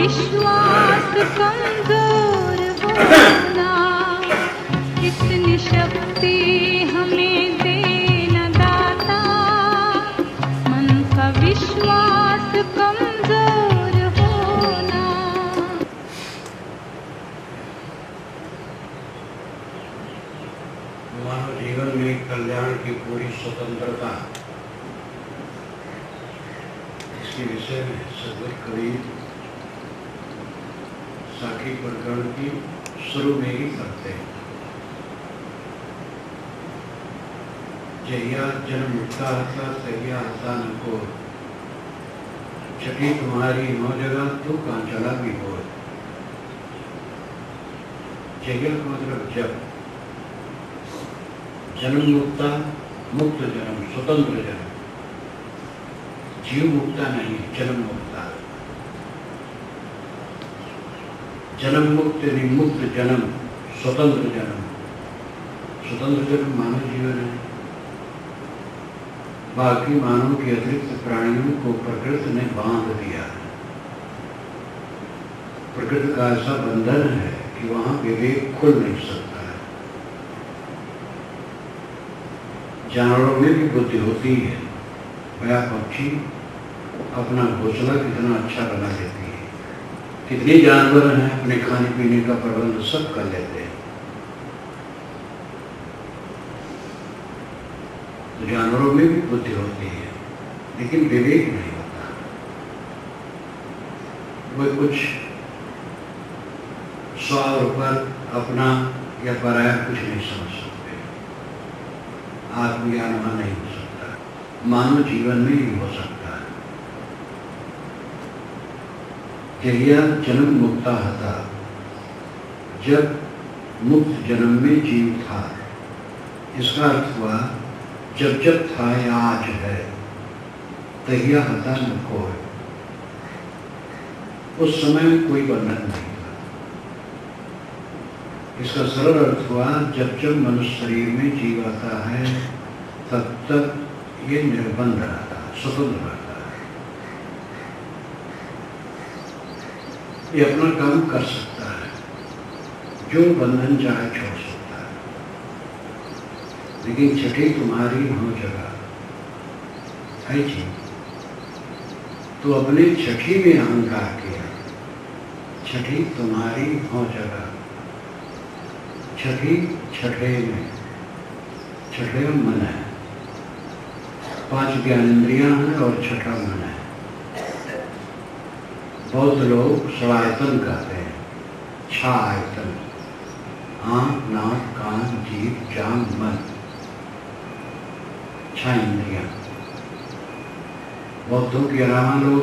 विश्वास कमजोर होना, इतनी शक्ति हमें देना दाता, मन का विश्वास कमजोर होना। मानव जीवन में कल्याण की पूरी स्वतंत्रता, इसके विषय में सदगुरु कबीर साखी प्रकरण की शुरू में ही करते हैं। जहिया जन्म मुक्ता हता तहिया हता न को, छठी तुम्हारी नौ जगह तू कांचला भी हो। जहिया का मतलब जब, जन्म मुक्ता मुक्त जन्म, स्वतंत्र जन्म, जीव मुक्ता नहीं, जन्म मुक्ता। जन्म मुक्त यानी मुक्त जन्म, स्वतंत्र जन्म। स्वतंत्र जन्म मानव जीवन है। बाकी मानव के अतिरिक्त प्राणियों को प्रकृति ने बांध दिया है। प्रकृति का ऐसा बंधन है कि वहां विवेक खुल नहीं सकता है। जानवरों में भी बुद्धि होती है। वह पक्षी अपना घोंसला कितना अच्छा बना लेती है। कितने जानवर हैं अपने खाने पीने का प्रबंध सब कर लेते हैं। तो जानवरों में भी बुद्धि होती है, लेकिन विवेक नहीं होता। वो कुछ स्वार्थ पर अपना या पराया कुछ नहीं समझ सकते। आत्मज्ञान वहां नहीं हो सकता, मानव जीवन में ही हो सकता है। जहिया जन्म मुक्ता हता, जब मुक्त जन्म में जीव था। इसका अर्थ हुआ जब जब था या आज है, तहिया हता न कोय, उस समय कोई बंधन नहीं था। इसका सरल अर्थ हुआ जब जब मनुष्य शरीर में जीव आता है तब तक ये निर्बंध रहता है, स्वतंत्र रहता है। ये अपना काम कर सकता है, जो बंधन चाहे छोड़ सकता है। लेकिन छठी तुम्हारी हो जगह है जी, तो अपने छठी में अहंकार किया। छठी तुम्हारी हो जगह, छठी छठे में, छठे में मन है। 5 ज्ञानेंद्रियां हैं और छठा मन है। बौद्ध लोग षडायतन कहते हैं, 6 आयतन, आँख नाक कान जीभ जांघ मन, 6 इंद्रियां। बौद्धों के अलावा लोग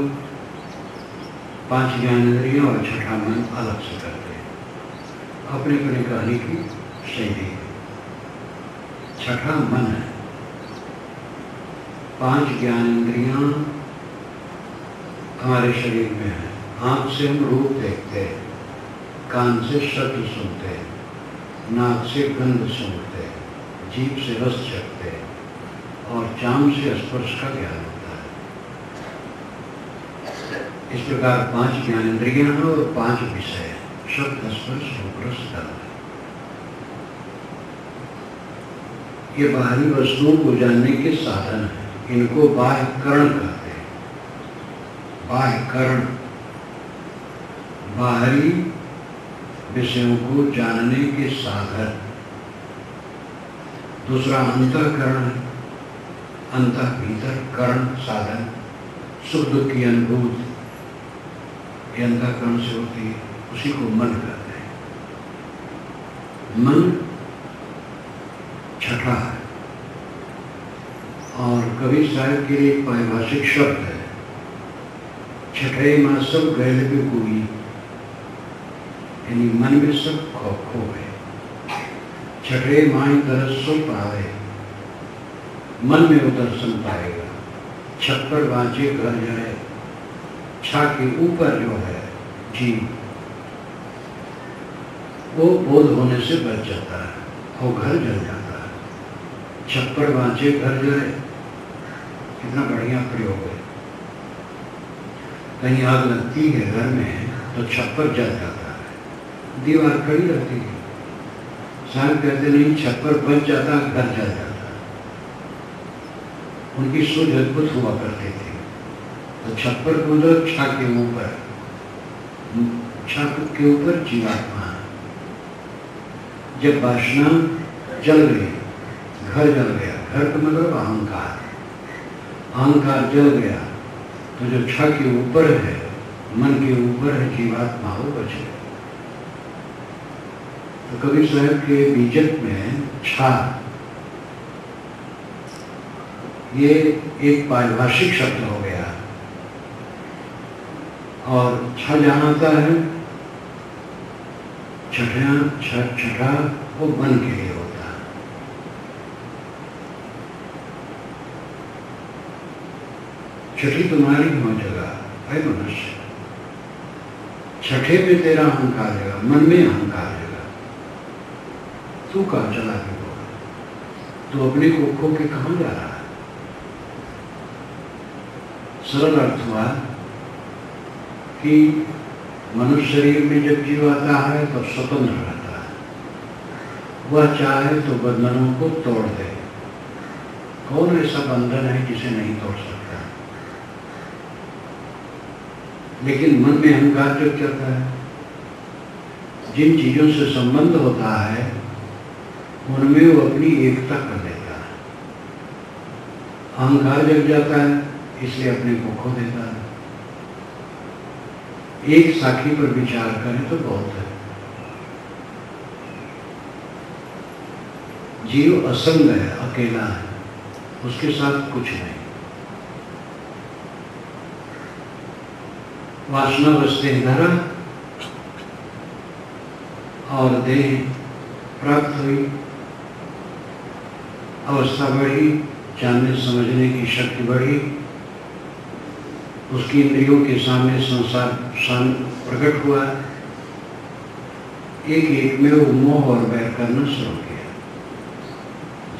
5 ज्ञानेंद्रियां और छठा मन अलग से करते हैं। अपने अपने कहने की शैली है। छठा मन है। 5 ज्ञानेंद्रियां हमारे शरीर में है। आँख से हम रूप देखते हैं, कान से शब्द सुनते हैं, नाक से गंध सूंघते हैं, जीभ से रस चखते हैं और जांघ से स्पर्श का ज्ञान होता है। इस प्रकार 5 ज्ञानेंद्रियां हैं और 5 विषय, शब्द स्पर्श रूप रस गंध। ये बाहरी वस्तुओं को जानने के साधन है। इनको बाह्य करण कहते हैं। बाह्य करण बाहरी विषयों को जानने के साधन। दूसरा अंतःकरण है। अंतः भीतर, करण साधन, सुख दुख की अनुभूति ये अंतःकरण से होती है। उसी को मन कहते हैं। मन छठा है और कवि साहब के लिए पारिभाषिक शब्द है। छठे मां सब गैल पे कोई, यानी मन में सब खो खो है। छठे माई तरस सो पावे, मन में वो दर्शन पाएगा। छप्पर बाँचे घर जाए, छा के ऊपर जो है जीव, वो बोध होने से बच जाता है, वो घर जल जाता है। छप्पर बाँचे घर जाए, कितना बढ़िया प्रयोग है। कहीं आग लगती है घर में तो छप्पर जल जाता है, दीवार खड़ी रहती है। साहब कहते नहीं, छप्पर बच जाता, घर जल जाता। उनकी सोच अद्भुत हुआ करती थी। तो छप्पर को मतलब छत के ऊपर, छत के ऊपर जीवात्मा। जब वासना जल गई, घर जल गया। घर का मतलब अहंकार, अहंकार जल गया तो जो छत के ऊपर है, मन के ऊपर है जीवात्मा, वो बच गया। तो कबीर साहब के बीजक में छा, ये एक पारिभाषिक शब्द हो गया। और छा जहाँ आता है, छठा वो मन के लिए होता है। छठी तुम्हारी हो जगह है मनुष्य, छठे में तेरा अहंकार जगह, मन में अहंकार जगह। तू कहाँ चला गया? तू अपने को खो के कहाँ जा रहा है? सरल अर्थ हुआ कि मनुष्य शरीर में जब जीव आता है तो स्वतंत्र रहता है। वह चाहे तो बंधनों को तोड़ दे। कौन ऐसा बंधन है जिसे नहीं तोड़ सकता? लेकिन मन में अहंकार जब चलता है, जिन चीजों से संबंध होता है उनमें वो अपनी एकता कर लेता है। अहंकार जग जाता है, इसलिए अपने को खो देता है। एक साखी पर विचार करें तो बहुत है। जीव असंग है, अकेला है, उसके साथ कुछ नहीं। वासना बसते धरा और देह प्राप्त हुई, अवस्था बढ़ी, जानने समझने की शक्ति बढ़ी, उसकी इंद्रियों के सामने संसार प्रकट हुआ। एक एक में वो मोह और बैर करना शुरू किया।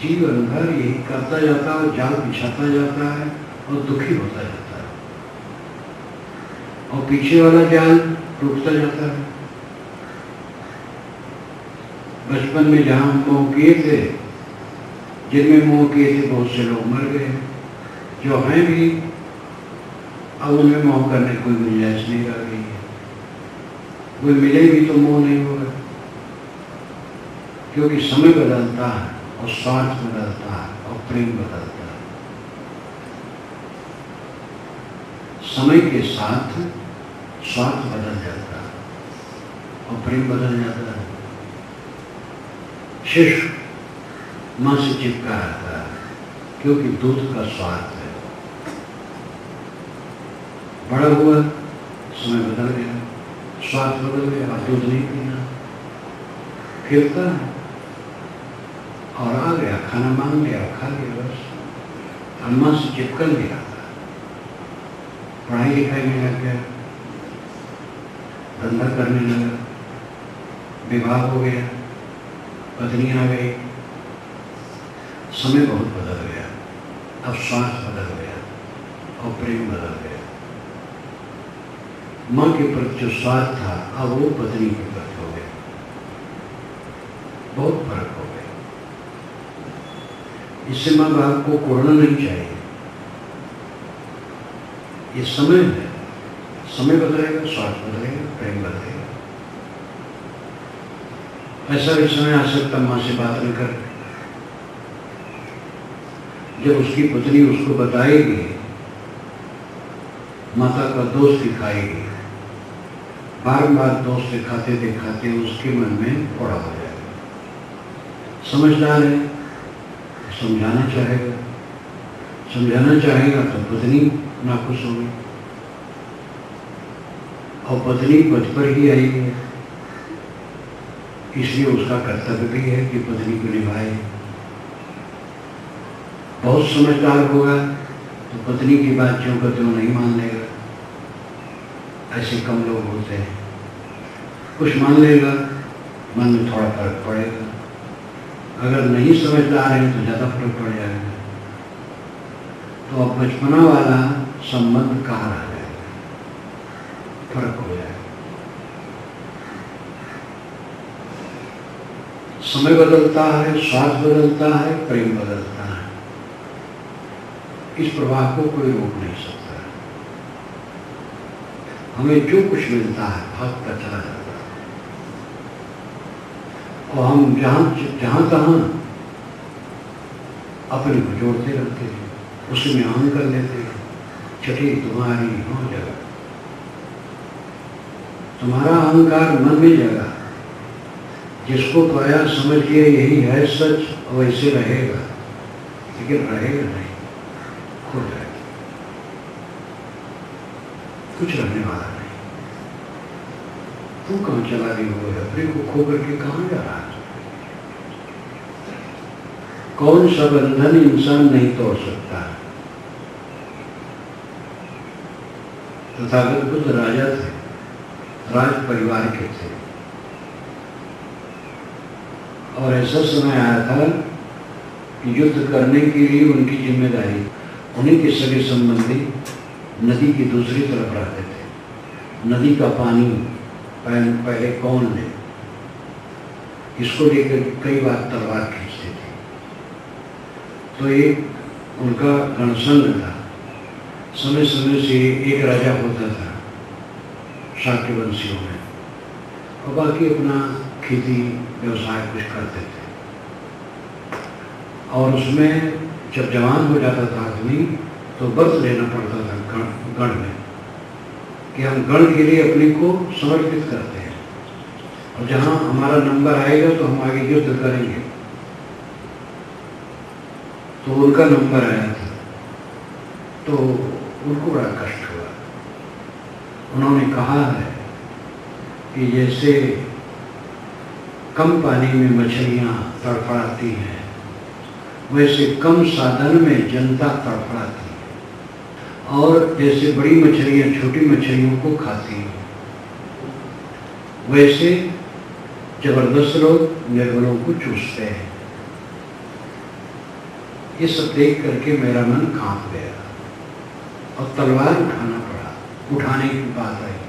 जीव अंदर यही करता जाता है, जाल बिछाता जाता है और दुखी होता जाता है, और पीछे वाला जाल टूटता जाता है। बचपन में जहाँ मोह किए थे, जिनमें मोह किए थे, बहुत से लोग मर गए। जो हैं भी, अब उनमें मोह करने कोई गुंजाइश नहीं रह गई है। कोई मिले भी तो मोह नहीं होगा, क्योंकि समय बदलता है और स्वार्थ बदलता है और प्रेम बदलता है। समय के साथ स्वार्थ बदल जाता है और प्रेम बदल जाता है। शिशु मां से चिपका रहता है, क्योंकि दूध का स्वार्थ है। बड़ा हुआ, समय बदल गया, स्वाद बदल गया, अब दूध नहीं पीना, खेलता है और आ गया, खाना मांग लिया, खा लिया, बस अम्मा से चिपकल गया। पढ़ाई लिखाई में लग गया, धंधा करने लगा, विवाह हो गया, पत्नी आ गई, समय बहुत बदल गया। अब स्वार्थ बदल गया और प्रेम बदल गया। माँ के प्रति जो स्वार्थ था, अब वो पत्नी के प्रति हो गया। बहुत फर्क हो गया। इससे माँ बाप को कोड़ना नहीं चाहिए। ये समय है, समय बदलेगा, स्वार्थ बदलेगा, प्रेम बदलेगा। ऐसा भी समय आ सकता माँ से बात न कर, जब उसकी पत्नी उसको बताएगी, माता का दोष दिखाएगी, बार दोष दिखाते दिखाते उसके मन में फोड़ा हो जाएगा। समझदार है, समझाना चाहेगा, समझाना चाहेगा तो पत्नी नाखुश होगी, और पत्नी पद पर ही आई है, इसलिए उसका कर्तव्य भी है कि पत्नी को निभाए। बहुत समझदार होगा तो पत्नी की बात जो का त्यों नहीं मान लेगा। ऐसे कम लोग होते हैं, कुछ मान लेगा, मन में थोड़ा फर्क पड़ेगा। अगर नहीं समझदार है तो ज़्यादा फर्क पड़ जाएगा। तो अब बचपना वाला संबंध कहाँ रह जाएगा, फर्क हो जाएगा। समय बदलता है, स्वाद बदलता है, प्रेम बदलता है। इस प्रवाह को कोई रोक नहीं सकता। हमें जो कुछ मिलता है भागता चला जाता है, और हम जहां तहां अपने को जोड़ते रहते हैं, उसमें आन कर लेते हैं। छठी तुम्हारी हो जगह, तुम्हारा अहंकार मन में जगह। जिसको पाया समझ लिया यही है सच, वैसे रहेगा, लेकिन रहेगा नहीं, खो जाएगा, कुछ रहने वाला नहीं। तू कहाँ चला रही हो? अपने को खो करके कहाँ जा रहा है? कौन सा बंधन इंसान नहीं तोड़ सकता है? तथागत बुद्ध राजा थे, राज परिवार के थे, और ऐसा समय आया था कि युद्ध करने के लिए उनकी जिम्मेदारी, उन्हीं के सगे संबंधी नदी की दूसरी तरफ रहते थे। नदी का पानी पहले कौन ले, इसको लेकर कई बार तलवार खींचते थे। तो एक उनका गणसंघ था। समय समय से एक राजा होता था शाक्य वंशियों में, और बाकी अपना खेती व्यवसाय कुछ करते थे। और उसमें जब जवान हो जाता था आदमी तो व्रत लेना पड़ता था गण में, कि हम गण के लिए अपने को समर्पित करते हैं, और जहाँ हमारा नंबर आएगा तो हम आगे युद्ध करेंगे। तो उनका नंबर आया था, तो उनको बड़ा कष्ट हुआ। उन्होंने कहा है कि जैसे कम पानी में मछलियाँ तड़फड़ाती हैं, वैसे कम साधन में जनता तड़फड़ाती है, और जैसे बड़ी मछलियाँ छोटी मछलियों को खाती हैं, वैसे जबरदस्त लोग निर्बलों को चूसते हैं। ये सब देख करके मेरा मन कांप गया और तलवार उठाना पड़ा। उठाने की बात आई,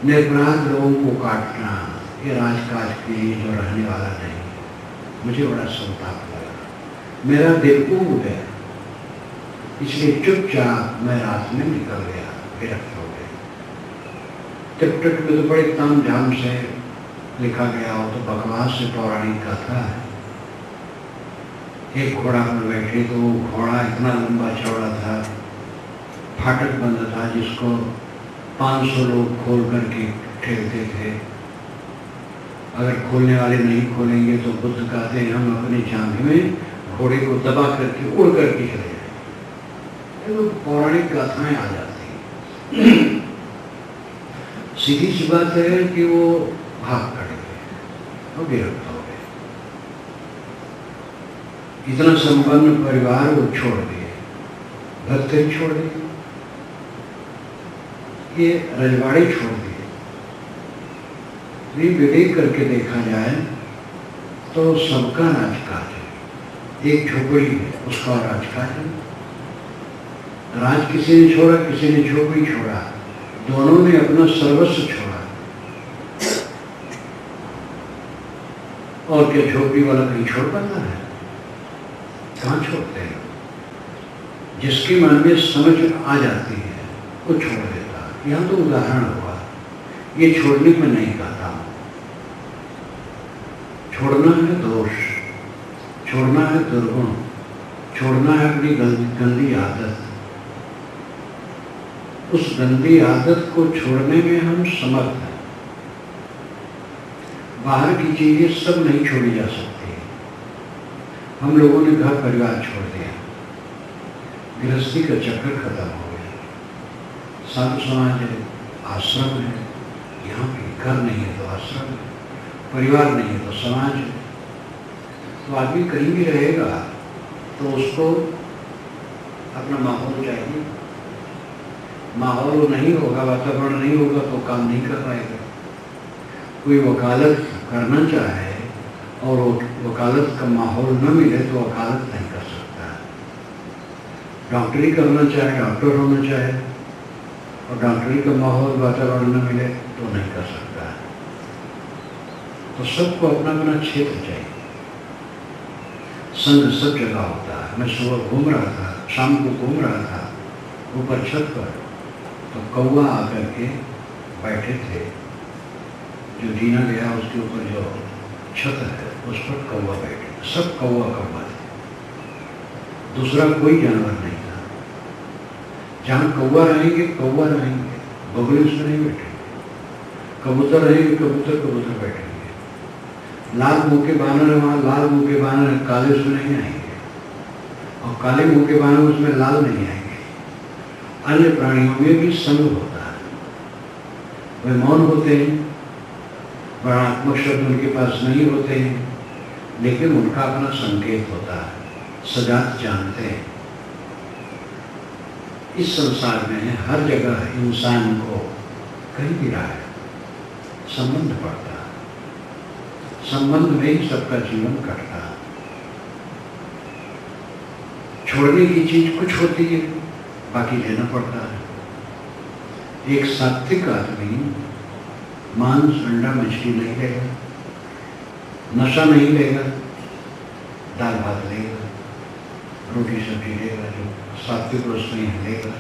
निर्पराध लोगों को काटना ये राजकाज के लिए जो रहने वाला नहीं। मुझे बड़ा संताप लगा, मेरा दिल उब गया, इसलिए चुपचाप मैं रात में निकल गया, विरक्त हो गया। टिकट में तो बड़े तामझाम से लिखा गया हो, तो बकवास से पौराणिक कथा है। एक घोड़ा पर बैठे, तो घोड़ा इतना लंबा चौड़ा था, फाटक बंद था, जिसको 500 लोग खोल करके ठेलते थे। अगर खोलने वाले नहीं खोलेंगे तो बुद्ध कहते हैं हम अपनी जांघ में घोड़े को दबा करके उड़ करके चले जाए। ये तो पौराणिक गाथाएं आ जाती हैं। सीधी सी बात है कि वो भाग खड़े गए और गिरफ्तार हो गए। इतना संपन्न परिवार वो छोड़ दिए, भक्त छोड़ दिए, ये रजवाड़े छोड़ दिए। विवेक करके देखा जाए तो सबका राजकाज है। एक झोपड़ी है, उसका राजकाज है। राज किसी ने छोड़ा, किसी ने झोपड़ी छोड़ा, दोनों ने अपना सर्वस्व छोड़ा। और क्या झोपड़ी वाला कहीं छोड़ पाता है? कहाँ छोड़ते हैं? जिसके मन में समझ आ जाती है वो छोड़ देता। यहाँ तो उदाहरण हुआ, ये छोड़ने में नहीं कहता हूँ। छोड़ना है दोष, छोड़ना है दुर्गुण, छोड़ना है अपनी गंदी आदत। उस गंदी आदत को छोड़ने में हम समर्थ हैं। बाहर की चीजें सब नहीं छोड़ी जा सकती। हम लोगों ने घर परिवार छोड़ दिया, गृहस्थी का चक्कर खत्म हो गया। साधु समाज है, आश्रम है, यहाँ पे घर नहीं है तो आश्रम है, परिवार नहीं है तो समाज है। तो आदमी कहीं भी रहेगा तो उसको अपना माहौल चाहिए। माहौल नहीं होगा, वातावरण नहीं होगा तो काम नहीं कर पाएगा। कोई वकालत करना चाहे और वकालत का माहौल न मिले तो वकालत नहीं कर सकता। डॉक्टरी करना चाहे, डॉक्टर होना चाहे और डॉक्टरी का माहौल वातावरण न मिले तो नहीं कर सकता। तो सबको अपना अपना क्षेत्र चाहिए। संग सब जगह होता है। मैं सुबह घूम रहा था, शाम को घूम रहा था ऊपर छत पर, तो कौवा आकर के बैठे थे। जो जीना गया उसके ऊपर जो छत है उस पर कौवा बैठे, सब कौवा कौवा थे, दूसरा कोई जानवर नहीं था। जहाँ कौवा रहेंगे कौवा रहेंगे, बगुले उसमें नहीं बैठेंगे। कबूतर रहेंगे कबूतर कबूतर बैठेंगे। लाल मुँह के बानर है वहाँ लाल मुँह के बानर, काले उसमें नहीं आएंगे, और काले मुँह के बानर उसमें लाल नहीं आएंगे। अन्य प्राणियों में भी संग होता है, वे मौन होते हैं, वर्णात्मक शब्द उनके पास नहीं होते हैं, लेकिन उनका अपना संकेत होता है, सजात जानते हैं। इस संसार में हर जगह इंसान को कहीं भी रहा है संबंध पड़ता है, संबंध में ही सबका जीवन कटता है। छोड़ने की चीज कुछ होती है, बाकी लेना पड़ता है। एक सात्विक आदमी मांस अंडा मछली नहीं लेगा, नशा नहीं लेगा, दाल भात लेगा, रोटी सब्जी लेगा, जो सात्विक वस्तुएं लेगा।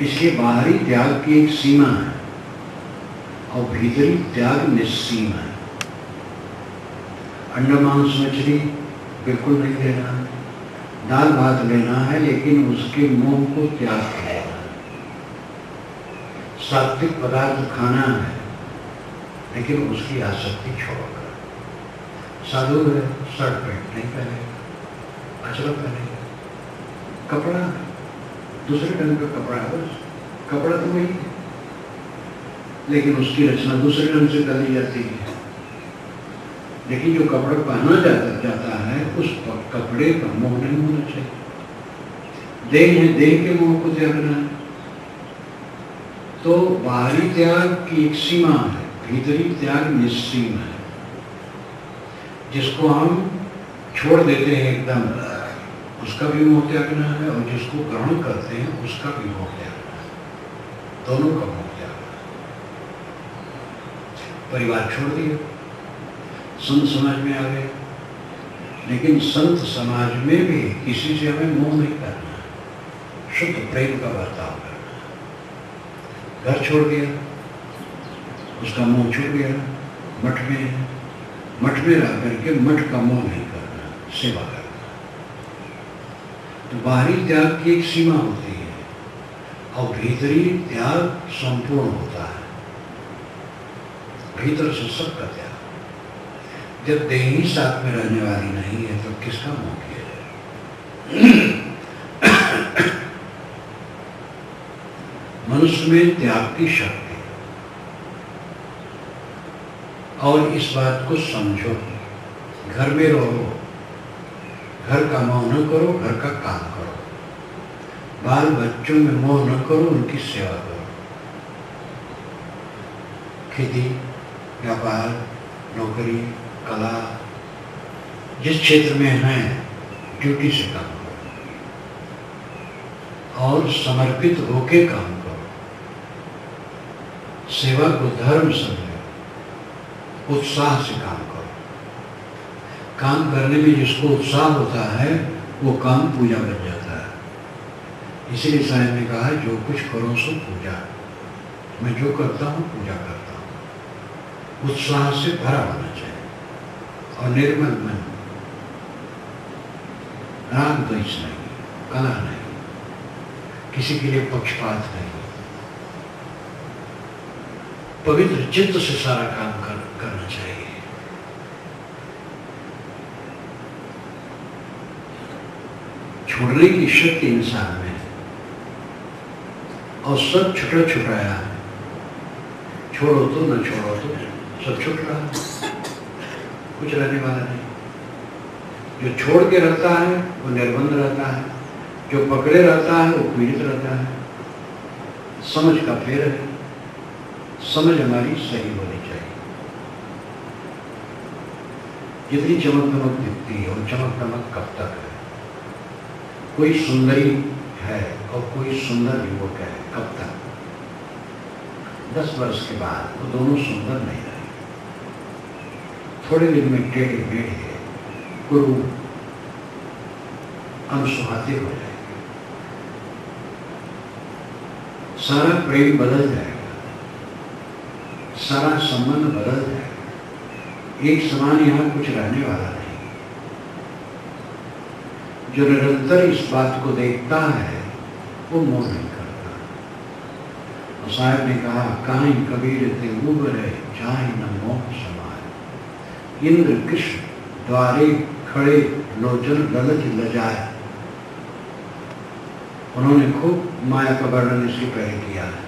इसके बाहरी त्याग की एक सीमा है और भीतरी त्याग निस्सीम है। अंडा मांस मछली बिल्कुल नहीं लेना है, दाल भात लेना है, लेकिन उसके मोह को त्याग करना है। सात्विक पदार्थ खाना है, लेकिन उसकी आसक्ति छोड़कर। साधु है, शर्ट पैंट नहीं पहनेगा, अचरज पहनेगा, कपड़ा दूसरे ढंग का कपड़ा है, बस कपड़ा तो वही है, लेकिन उसकी रचना दूसरे ढंग से कर ली जाती है। लेकिन जो कपड़ा पहना जाता है उस कपड़े का मोह नहीं होना चाहिए। देह है, देह के मोह को त्यागना है। तो बाहरी त्याग की एक सीमा है, भीतरी त्याग निस्सीम है। जिसको हम छोड़ देते हैं एकदम, उसका भी मोह त्यागना है, और जिसको ग्रहण करते हैं उसका भी मोह त्यागना है। दोनों का मोह त्यागना है। परिवार छोड़ दिया, संत समाज में आ गए, लेकिन संत समाज में भी किसी से हमें मोह नहीं करना है, शुद्ध प्रेम का बर्ताव करना है। घर छोड़ दिया, उसका मोह छूट गया, मठ में रह करके मठ का मोह नहीं करना, सेवा करना। तो बाहरी त्याग की एक सीमा होती है और भीतरी त्याग संपूर्ण होता है, भीतर से सबका त्याग। जब देह ही साथ में रहने वाली नहीं है तो किसका मोह किया जाए। मनुष्य में त्याग की शक्ति, और इस बात को समझो, घर में रहो, घर का मोह न करो, घर का काम करो, बाल बच्चों में मोह न करो, उनकी सेवा करो। खेती, व्यापार, नौकरी, कला, जिस क्षेत्र में है ड्यूटी से काम करो और समर्पित होके काम करो। सेवा को धर्म समझो, उत्साह से काम करो। काम करने में जिसको उत्साह होता है वो काम पूजा बन जाता है। इसीलिए साहब ने कहा जो कुछ करो सो पूजा। मैं जो करता हूँ पूजा करता हूँ। उत्साह से भरा होना चाहिए और निर्मल मन, राग द्वेष नहीं, कला नहीं, किसी के लिए पक्षपात नहीं, पवित्र चित्त से सारा काम करना चाहिए। छोड़ने की शक्ति इंसान में है और सब छुटा छुटाया है। छोड़ो तो न छोड़ो तो सब छुट रहा है, कुछ रहने वाला नहीं। जो छोड़ के रहता है वो निर्बंध रहता है, जो पकड़े रहता है वो पीड़ित रहता है। समझ का फेर है, समझ हमारी सही होनी चाहिए। जितनी चमक दमक दिखती है वो चमक दमक कब तक है? कोई सुंदरी है और कोई सुंदर युवक है, कब तक? 10 वर्ष के बाद वो दोनों सुंदर नहीं रहे। थोड़े दिन में टेढ़े मेढ़े गुरु अनसुहाते हो जाएंगे। सारा प्रेम बदल जाएगा, सारा संबंध बदल जाएगा। एक समान यहाँ कुछ रहने वाला नहीं। जो निरंतर इस बात को देखता है वो मोह नहीं करता। और साहब ने कहा, काहीं कबीर ते उबरे जाहि न मोह समाए। इंद्र कृष्ण द्वारे खड़े लोचन ललच लजाए। उन्होंने खूब माया का वर्णन इसके पहले किया है।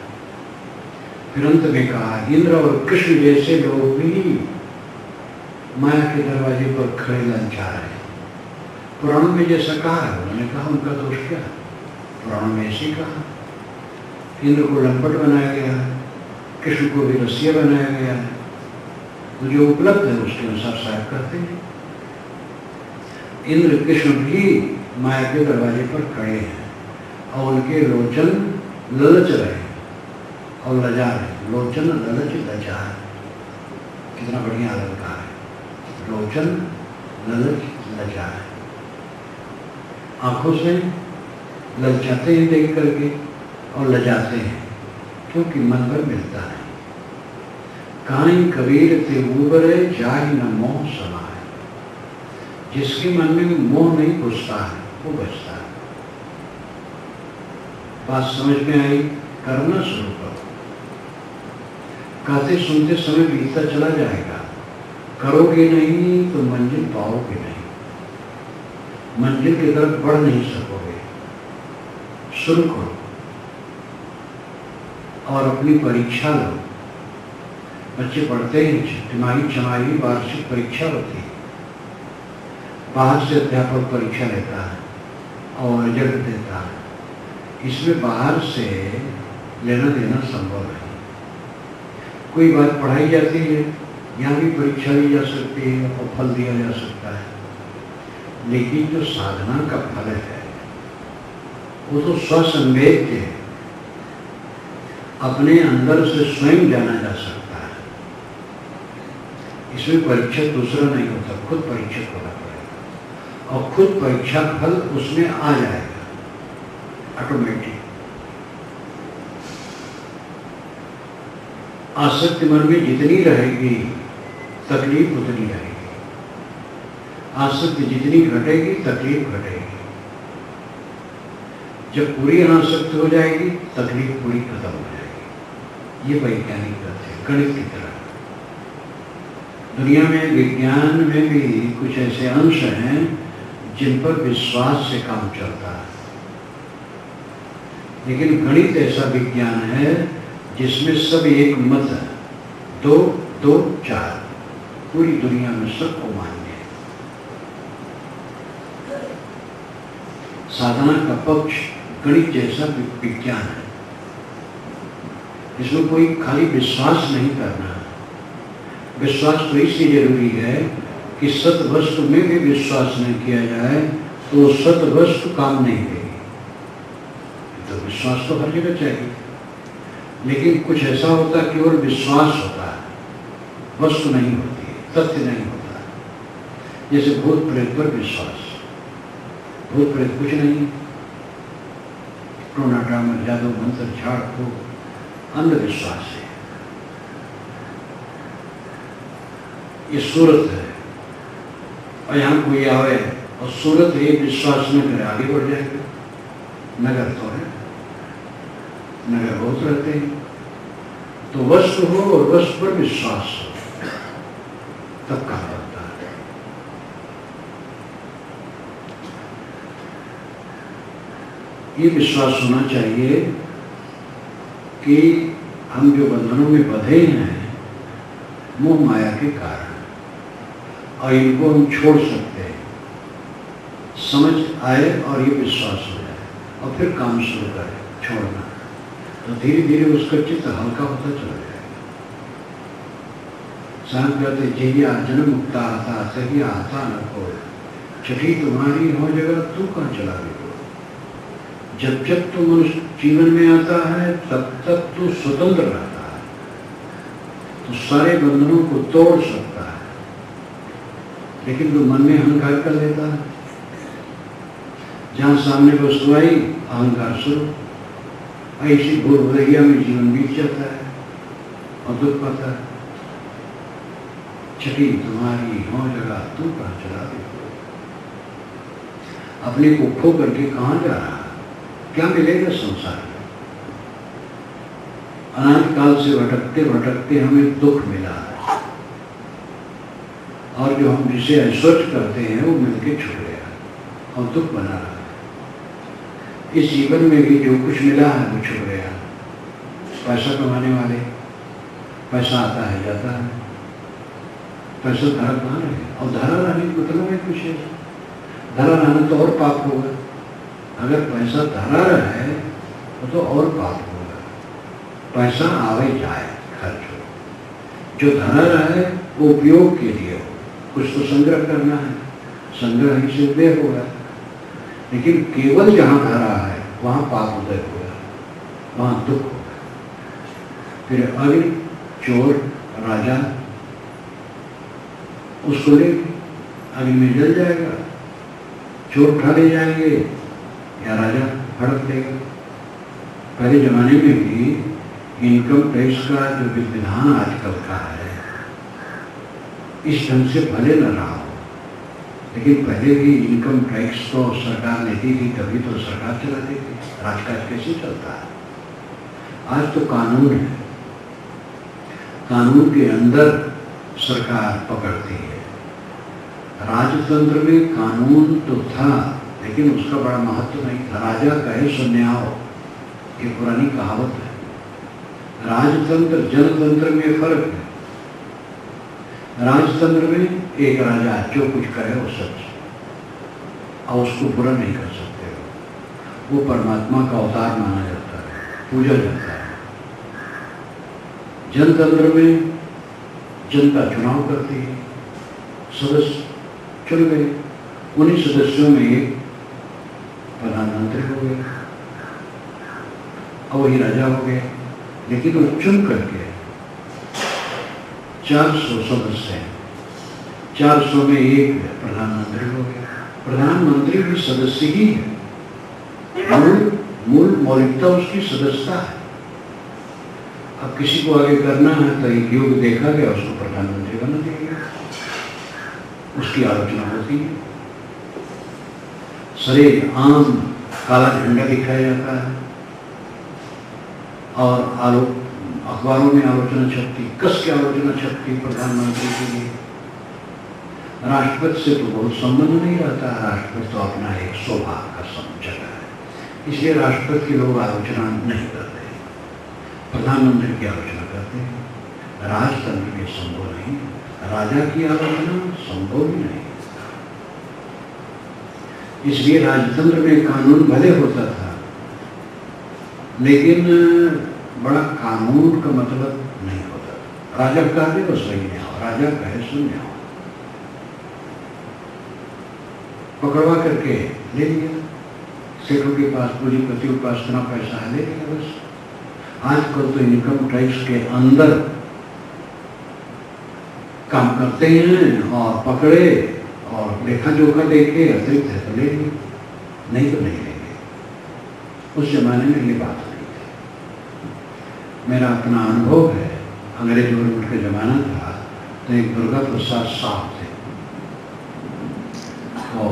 फिर अंत में कहा, इंद्र और कृष्ण जैसे लोग भी माया के दरवाजे पर खड़े ललचा रहे हैं। पुराणों में जैसा कहा है, उन्होंने कहा उनका दोष क्या है? पुराणों में ऐसे ही कहा। इंद्र को लंपट बनाया गया है, कृष्ण को भी रसिया बनाया गया है। तो जो उपलब्ध है उसके अनुसार साहब करते हैं। इंद्र कृष्ण भी माया के दरवाजे पर खड़े हैं और उनके लोचन ललच रहे हैं और लजा रहे हैं। लोचन ललच लजा, कितना बढ़िया अलंकार है। लोचन ललच लजा है। आंखों से ललचाते हैं देख करके और लजाते हैं, क्योंकि मन भर मिलता है। काहीं कबीर ते उबरे जाहि न मोह समाए। जिसके मन में मोह नहीं घुसता है वो बचता है। बात समझ में आई? करना शुरू करो। कहते सुनते समय बीतता चला जाएगा। करोगे नहीं तो मंजिल पाओगे नहीं, मंजिल की तरफ बढ़ नहीं सकोगे। शुरू करो और अपनी परीक्षा लो। बच्चे पढ़ते हैं, तिमाही छमाही वार्षिक परीक्षा होती है। बाहर से अध्यापक परीक्षा लेता है और रिजल्ट देता है। इसमें बाहर से लेना देना संभव है। कोई बात पढ़ाई जाती है, यहाँ भी परीक्षा ली जा सकती है और फल दिया जा सकता है। लेकिन जो साधना का फल है वो तो स्वसंवेद्य है, अपने अंदर से स्वयं जाना जा सकता है। इसमें परीक्षक दूसरा नहीं होता, खुद परीक्षक होना पड़ेगा और खुद परीक्षा फल उसमें आ जाएगा ऑटोमेटिक। आसक्ति मन में जितनी रहेगी तकलीफ उतनी रहेगी। आसक्ति जितनी घटेगी तकलीफ घटेगी। जब पूरी अनासक्ति हो जाएगी तकलीफ पूरी खत्म हो जाएगी। ये वैज्ञानिक तथ्य है, गणित की तरह। दुनिया में विज्ञान में भी कुछ ऐसे अंश हैं जिन पर विश्वास से काम चलता है, लेकिन गणित ऐसा विज्ञान है जिसमें सब एक मत है, 2 2 4 पूरी दुनिया में सबको मान्य है। साधना का पक्ष गणित जैसा विज्ञान है, इसमें कोई खाली विश्वास नहीं करना है। विश्वास तो इसलिए जरूरी है कि सत वस्तु में भी विश्वास नहीं किया जाए तो सत वस्तु काम नहीं देगी। तो विश्वास तो हर जगह चाहिए, लेकिन कुछ ऐसा होता है केवल विश्वास होता है, वस्तु नहीं होती है, तथ्य नहीं होता है। जैसे भूत प्रेत पर विश्वास, भूत प्रेत कुछ नहीं, टोना टामर जादू मंत्र झाड़ फूक अंधविश्वास है। ये सूरत है और यहाँ कोई आवे और सूरत ये विश्वास न करे, आगे बढ़ जाएगा। नगर तो है, नगर बहुत रहते हैं। तो वस्तु हो और वस्तु पर विश्वास हो तब काम बनता है। ये विश्वास होना चाहिए कि हम जो बंधनों में बंधे हैं मोह माया के कारण, और इनको हम छोड़ सकते हैं। समझ आए और ये विश्वास हो जाए और फिर काम शुरू करें छोड़ना, तो धीरे धीरे उसका चित्त हल्का होता चला जाएगा। सांप कहते जहिया जन्म मुक्ता आता सही आता न कोई, छठी तुम्हारी हो जगह तू कहाँ चला गई। जब जब तू मनुष्य जीवन में आता है तब तक तू स्वतंत्र रहता है, तो सारे बंधनों को तोड़ सकता है, लेकिन जो मन में अहंकार कर लेता है, जहां सामने वस्तु आई अहंकार शुरू, ऐसी भूल भुलैया में जीवन बीत जाता है और दुख पाता है। छठी तुम्हारी हो जगह तू कहाँ चला दे, अपने को खो करके कहाँ जा रहा है, क्या मिलेगा संसार में। अनाथ काल से भटकते भटकते हमें दुख मिला है, और जो हम जिसे अस्वच्छ करते हैं वो मिलके छूट गया और दुख बना रहा है। इस जीवन में भी जो कुछ मिला है वो छूट गया। पैसा कमाने वाले, पैसा आता है जाता है, पैसा धरा कहाँ रहे, और धरा रहने का मतलब है कुछ है, धरा रहना तो और पाप होगा। अगर पैसा धरा रहे तो और पाप होगा। पैसा आवे जाए खर्च हो, जो धरा रहे वो उपयोग के लिए हो, कुछ तो संग्रह करना है, संग्रह ही से उदय होगा। लेकिन केवल जहाँ धरा है वहाँ पाप उदय होगा, वहाँ दुख होगा। फिर अग्नि, चोर, राजा उसको ले अग्नि में जल जाएगा, चोर उठा ले जाएंगे या राजा हड़प देगा। पहले जमाने में भी इनकम टैक्स का जो विधान आजकल का है इस ढंग से भले न रहा हो, लेकिन पहले भी इनकम टैक्स तो सरकार लेती थी, तभी तो सरकार चलाती थी। राजकाज कैसे चलता है? आज तो कानून है, कानून के अंदर सरकार पकड़ती है। राजतंत्र में कानून तो था, लेकिन उसका बड़ा महत्व नहीं था। राजा कहे सो न्याय, ये पुरानी कहावत है। राजतंत्र जनतंत्र में फर्क है। राजतंत्र में एक राजा जो कुछ करे वो सच, और उसको बुरा नहीं कर सकते हो। वो परमात्मा का अवतार माना जाता है, पूजा जाता है। जनतंत्र में जनता चुनाव करती है, सदस्य चुन गए, उन्हीं सदस्यों में एक प्रधानमंत्री हो गए और वही राजा हो गए। लेकिन वो चुन करके 400 सदस्य हैं, 400 में एक प्रधानमंत्री हो गया। प्रधानमंत्री भी सदस्य ही है, मूल मौलिकता उसकी सदस्यता है। अब किसी को आगे करना है तो एक युग देखा गया, उसको प्रधानमंत्री बना दिया गया, उसकी आलोचना होती है। सरे आम काला झंडा दिखाया जाता है और अखबारों में आलोचना छपती, कस के आलोचना छपती प्रधानमंत्री के लिए। राष्ट्रपति से तो बहुत संबंध नहीं रहता, राष्ट्रपति तो अपना एक सौभाग्य का जगह है, इसलिए राष्ट्रपति के लोग आलोचना नहीं करते, प्रधानमंत्री की आलोचना करते हैं। राजतंत्र में संभव नहीं, राजा की आलोचना संभव ही नहीं। इसलिए राजतंत्र में कानून भले होता था, लेकिन बड़ा कानून का मतलब नहीं होता था। राजा कह दे तो सही नहीं हो, राजा कहे सुन नहीं हो, पकड़वा करके ले लिया। सेठों के पास, पूंजीपतियों के पास इतना पैसा है, ले लिया बस। आजकल तो इनकम टैक्स के अंदर काम करते हैं और पकड़े और लेखा जोखा देखे, अतिरिक्त है तो ले लिए, नहीं तो नहीं लेंगे। उस जमाने में ये बात नहीं थी। मेरा अपना अनुभव है, अंग्रेज गवर्नमेंट का जमाना था तो एक दुर्गा प्रसाद साहब थे, तो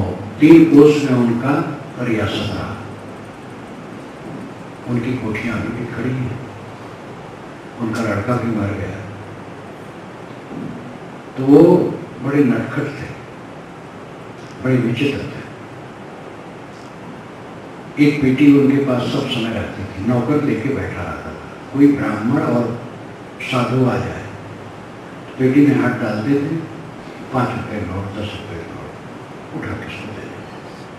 3 कोस में उनका रियासत रहा। उनकी कोठियां अभी भी खड़ी हैं, उनका लड़का भी मर गया। तो वो बड़े नटखट थे, बड़े विचित्र थे। एक बेटी उनके पास सब समय रहती थी, नौकर लेके बैठा रहता था। कोई ब्राह्मण और साधु आ जाए तो बेटी में हाथ डालते थे, 5 रुपये नोट, 10 रुपये नोट उठा के सो देते।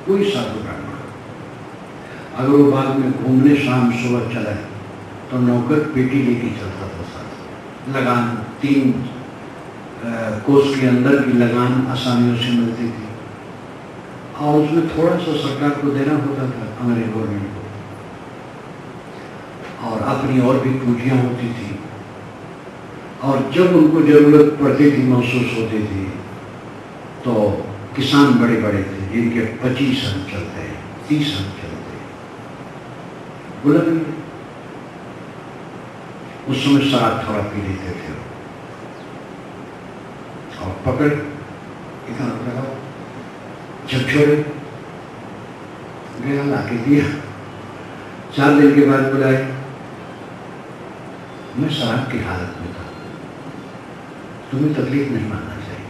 कोई साधु ब्राह्मण अगर वो बाद में घूमने शाम सुबह चला तो नौकर पेटी लेके चलता था साथ। लगान 3 कोस के अंदर की लगान आसानियों से मिलती थी और उसमें थोड़ा सा सरकार को देना होता था, अंग्रेज गवर्नमेंट को, और अपनी और भी पूंजियां होती थी। और जब उनको जरूरत पड़ती थी, महसूस होती थी, तो किसान बड़े बड़े थे जिनके 25 हल चलते हैं, 30 हल चलते हैं, बोला उस समय शराब थोड़ा पी लेते थे और पकड़ इतना लगा, जब छोड़े गया लाके दिया। 4 दिन के बाद बुलाए, मैं शराब की हालत में था, तुम्हें तकलीफ नहीं मानना चाहिए।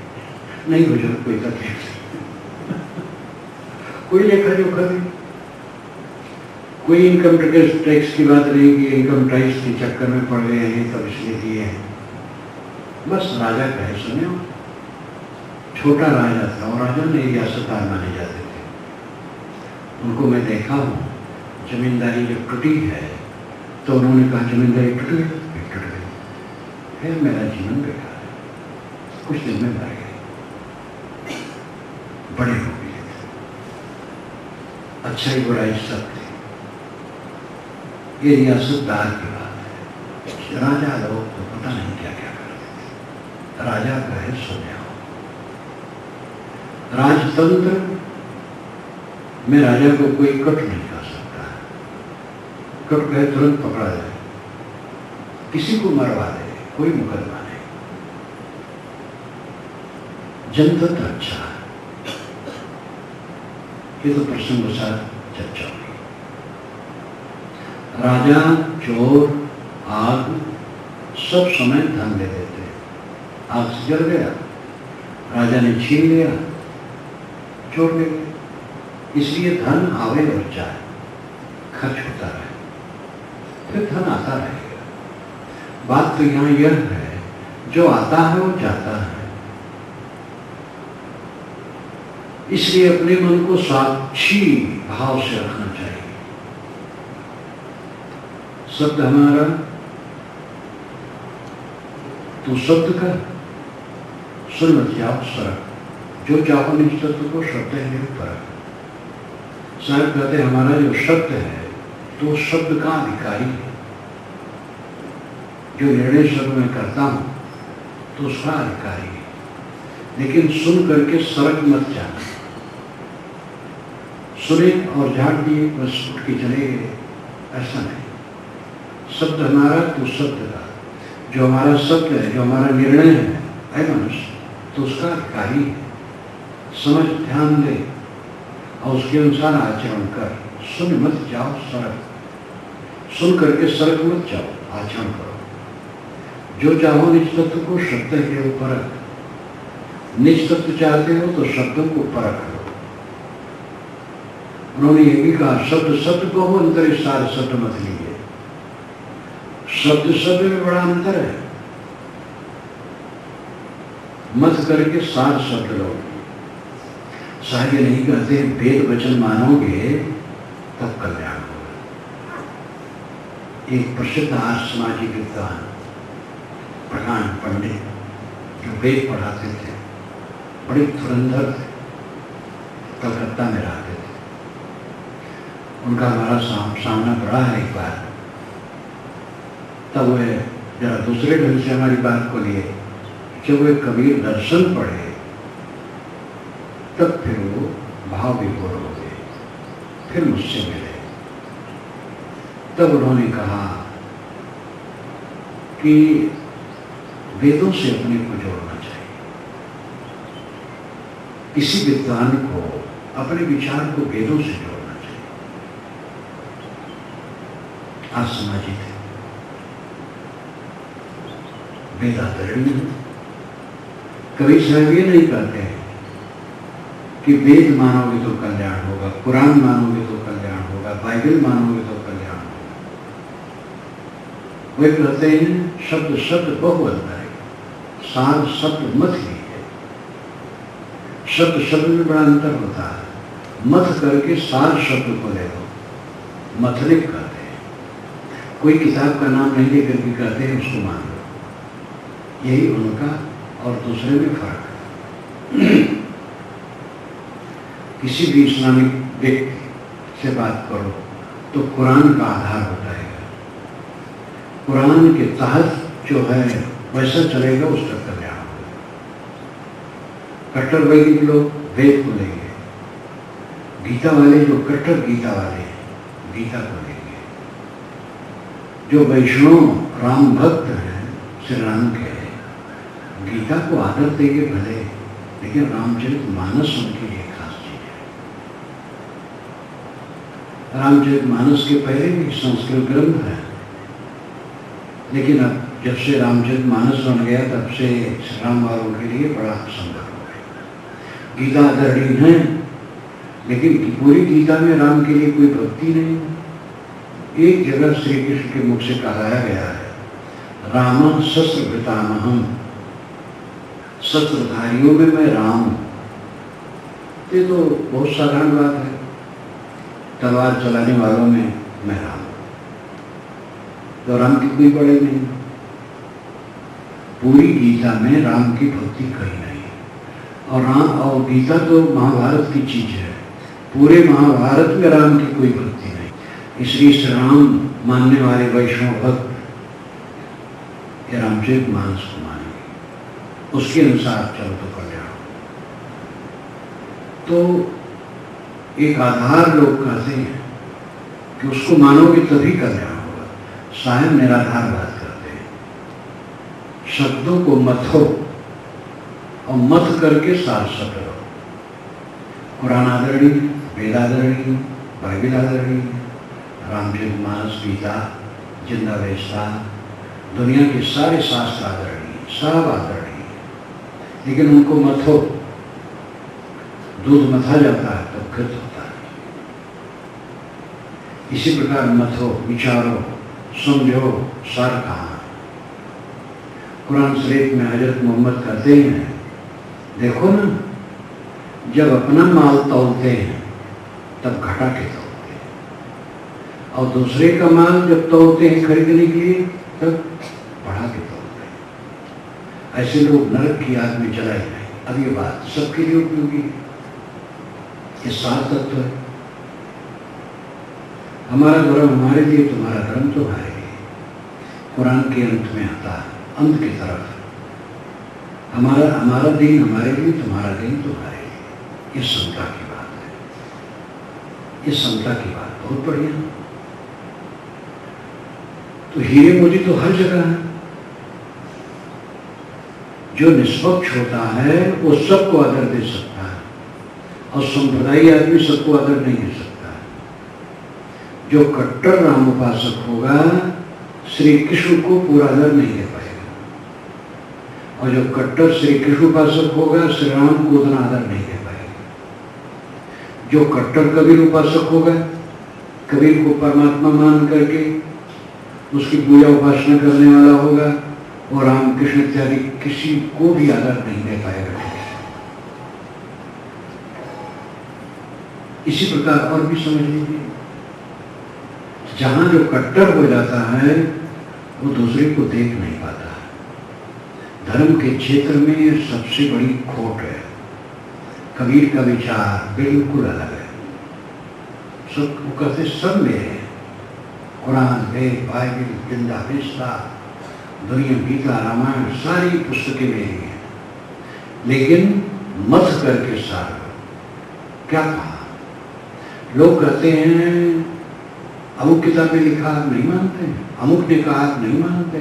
नहीं बुजुर्ग, कोई तकलीफ नहीं, कोई लेखा जोखा नहीं, कोई इनकम टैक्स की बात नहीं कि इनकम टैक्स के चक्कर में पड़ गए हैं तब इसलिए दिए हैं। बस राजा कहे सुने, छोटा राजा था और राजा ने रियासतदार माने जाते थे। उनको मैं देखा हूँ, जमींदारी जब टूटी है तो उन्होंने कहा जमींदारी टूट गई, टूट गई, फिर मेरा जीवन बेकार है, कुछ दिन में मर गए, बड़े हो गए थे, अच्छाई बुराई सब थे। ये रियासतदार की बात है। राजा लोग तो पता नहीं क्या क्या करते थे। राजा कहे सुने, राजतंत्र में राजा को कोई कट नहीं कर सकता है। कट कहे तुरंत पकड़ा जाए, किसी को मरवा दे, कोई मुकदमा नहीं। जनतंत्र अच्छा है। ये तो प्रसंग के साथ चर्चा हुई। राजा, चोर, आग सब समय धन ले देते। आग से जल गया, राजा ने छीन लिया, चोर ले गए। इसलिए धन आवे और जाए, खर्च होता रहे, फिर धन आता रहेगा। बात तो यहाँ यह है, जो आता है वो जाता है। इसलिए अपने मन को साक्षी भाव से रखना चाहिए। शब्द हमारा, तू शब्द का सुन मत जाओ सरक, जो चाहो निज तत्व को शब्द है परख। साहब कहते हमारा जो शब्द है तो शब्द का अधिकारी है। जो निर्णय शब्द में करता हूं तो उसका अधिकारी है। लेकिन सुन करके सरक मत जाना। सुने और झाड़ दिए बस उठ के चले गए, ऐसा नहीं। शब्द हमारा तो शब्द का, जो हमारा शब्द है, जो हमारा निर्णय है मनुष्य, तो उसका अधिकारी है। समझ, ध्यान दे और उसके अनुसार आचरण कर। सुन मत जाओ सरक, सुन करके सरक मत जाओ, आचरण करो। जो चाहो निज तत्व को शब्द के ऊपर, निज तत्व चाहते हो तो शब्दों को परख लो। उन्होंने ये भी कहा, शब्द शब्द को हो अंतर सार शब्द मत लीजिए। शब्द शब्द में बड़ा अंतर है, मत करके सार शब्द लो। साहित्य नहीं कहते वेद वचन मानोगे तब कल्याण होगा। एक प्रसिद्ध आर्य समाजी विद्वान प्रधान पंडित जो वेद पढ़ाते थे, बड़े धुरंधर थे, कलकत्ता में रहते थे। उनका हमारा सामना पड़ा है एक बार। तब वह जरा दूसरे ढंग से हमारी बात को लिए। जब वे कबीर दर्शन पढ़े तब फिर वो भाव विभोर हो गए, फिर मुझसे मिले। तब उन्होंने कहा कि वेदों से अपने को जोड़ना चाहिए। किसी विद्वान को अपने विचार को वेदों से जोड़ना चाहिए। आज समाजी थे, वेदाधरणी है। कभी साहब ये नहीं कहते हैं कि वेद मानोगे तो कल्याण होगा, कुरान मानोगे तो कल्याण होगा, बाइबल मानोगे तो कल्याण होगा। वे कहते हैं शब्द शब्द बहु अंतर है, सार शब्द मत ही है। शब्द शब्द में बड़ा अंतर होता है। मत करके सार शब्द को ले लो, मथलिक कहते हैं। कोई किताब का नाम नहीं लेकर के कहते हैं उसको मान लो। यही उनका और दूसरे में फर्क है। किसी भी इस्लामिक व्यक्ति से बात करो तो कुरान का आधार होता है। कुरान के तहत जो है वैसा चलेगा उसका कल्याण होगा। कट्टर वैदिक लोग वेद को लेंगे, गीता वाले जो कट्टर गीता वाले गीता को लेंगे, जो वैष्णव राम भक्त हैं श्री राम के गीता को आदर देंगे भले, लेकिन रामचरित मानस उनके लिए खास चीज है। रामचरित मानस के पहले भी संस्कृत ग्रंथ है, लेकिन अब जब से रामचरित मानस बन गया तब से श्री राम वालों के लिए बड़ा संकट हो गया। गीता आदरणीय है, लेकिन पूरी गीता में राम के लिए कोई भक्ति नहीं है। एक जगह श्री कृष्ण के मुख से कहाया गया है, राम शस्त्र भृतामहम, शस्त्रधारियों में मैं राम हूं। ये तो बहुत साधारण बात है, तलवार चलाने वालों में मैं राम हूं, तो राम की कोई बड़े नहीं। पूरी गीता में राम की भक्ति कहीं नहीं, और राम और गीता तो महाभारत की चीज है, पूरे महाभारत में राम की कोई भक्ति नहीं। इसलिए श्री राम मानने वाले वैष्णव भक्त ये रामचरित मानस को मानेंगे, उसके अनुसार चलो तो कल्याण। तो एक आधार लोग कहते हैं कि उसको मानोगे तभी कल्याण होगा। सायं निराधार बात करते हैं, शब्दों को मथो और मत करके सार शब्द रहो। कुरान आदरणीय, वेद आदरणीय, बाइबल आदरणीय, रामचरित मानस, गीता, जिंदा वेस्ता, दुनिया के सारे शास्त्र आदरणीय, सब आदरणीय, लेकिन उनको मथो, दूध मथा जाता है तो घृत होता है। इसी प्रकार मथो, विचारो, समझो, सार कहाँ। कुरान शरीफ में हजरत मोहम्मद कहते हैं, देखो ना, जब अपना माल तौलते हैं तब घटा के तौलते हैं, और दूसरे का माल जब तौलते हैं खरीदने के लिए तब बढ़ा के तौलते हैं। ऐसे लोग नरक की आग में जलाए जाए। अब ये बात सबके लिए उपयोगी है, ये सार तत्व है। हमारा धर्म हमारे लिए, तुम्हारा धर्म तुम्हारे लिए। कुरान के अंत में आता है, अंत की तरफ, हमारा दीन हमारे लिए, तुम्हारा दीन तुम्हारे लिए। ये समता की बात है, ये समता की बात बहुत बढ़िया। तो हीरे मोती तो हर जगह है। जो निष्पक्ष होता है वो सबको आदर दे सकता है, और संप्रदायी आदमी सबको आदर नहीं दे सकता है। जो कट्टर राम उपासक होगा श्री कृष्ण को पूरा आदर नहीं दे पाएगा, और जो कट्टर श्री कृष्ण उपासक होगा श्री राम को उतना आदर नहीं दे पाएगा। जो कट्टर कबीर उपासक होगा, कबीर को परमात्मा मान करके उसकी पूजा उपासना करने वाला होगा, और राम कृष्ण इत्यादि किसी को भी आदर नहीं दे पाएगा। इसी प्रकार और भी समझ लीजिए, जहां जो कट्टर हो जाता है वो दूसरे को देख नहीं पाता है। धर्म के क्षेत्र में सबसे बड़ी खोट है। कबीर का विचार बिल्कुल अलग है। सब वो कहते सब मेरे हैं, कुरान, वेद, बाइबल, जिंदा वेस्ता, दुनिया, गीता, रामायण, सारी पुस्तकें मेरी हैं, लेकिन मत करके सार क्या कहा। लोग कहते हैं अमुक किताब में लिखा, आप नहीं मानते, अमुक ने कहा, आप नहीं मानते,